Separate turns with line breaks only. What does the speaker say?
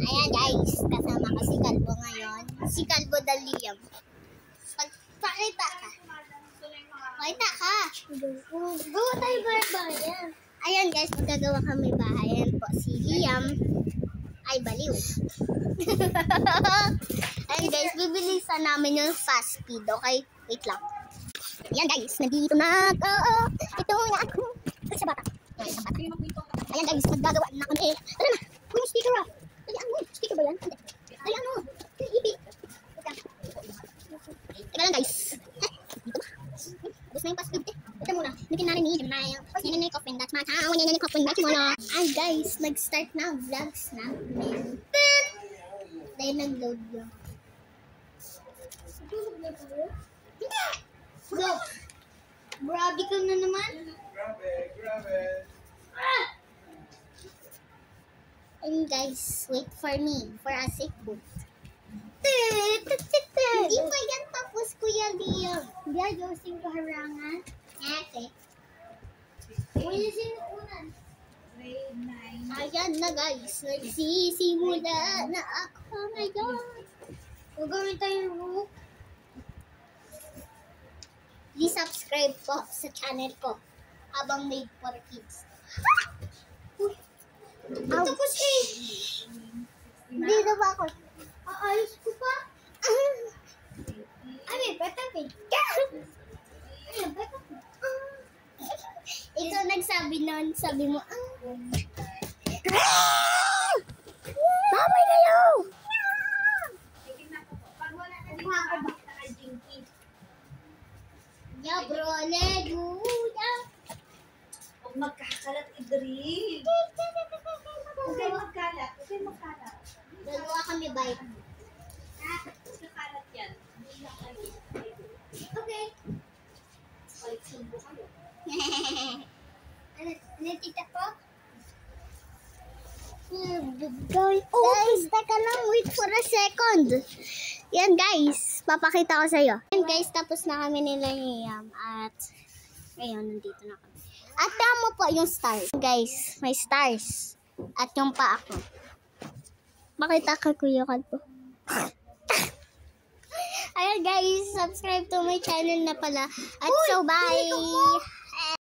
Ayan guys, kasama ko si Kalbo ngayon. Si Kalbo Daliam. Pakita ka. Pakita ka. Gawa tayo bahay-bahayan. Ayan guys, magagawa kami bahayan po. Si Liam ay baliw. Ayan guys, bibilisan namin yung fast speed. Okay? Wait lang. Ayan guys, nandito na ako. Ito na ako. Ito sa bata. Ayan guys, magagawa na kami. Tara na. Yung sticker ah. Ayan mo. Sticker ba yan? Ayan mo. Ipi. Teka lang guys. Dito ba? Tapos na yung fast speed eh. Ito muna. Naging narinig na yung nanay coffin. That's my town. Nanay coffin. That's muna. Ayan guys, nag-start na ang vlogs na. Dahil nag-load yun. Hindi! Go! Grabe ka na naman.
Grabe.
Ah! And guys, wait for me for a sequel. Hindi pa yan tapos, Kuya Liam. Hindi ayusin ko harangan. Okay. Ayusin ko unan. Ayan na guys, nagsisimula na ako. Oh my God. Gagawin tayong rook. Please subscribe po sa channel ko. Habang made for kids. Tapos eh. Hindi na ba ako? Aayos ko pa. Ay, patapin. Ay, patapin. Ito nagsabi nun, sabi mo, Mamay kayo! Ya, bro, leluya.
Huwag magkakalat, Idri. Huwag kayo magkalat.
Gagawa kami bike.
Magkakalat yan.
Okay. Ano tita ko? Guys, teka lang, wait for a second. Yan guys, papakita ko sa'yo. Yan guys, tapos na kami nila Liam. At, ayun, nandito na kami. At tama po yung stars. Guys, may stars. At yung pa ako. Makita ka, Kuya Kalbo. Ayan guys, subscribe to my channel na pala. At so, bye!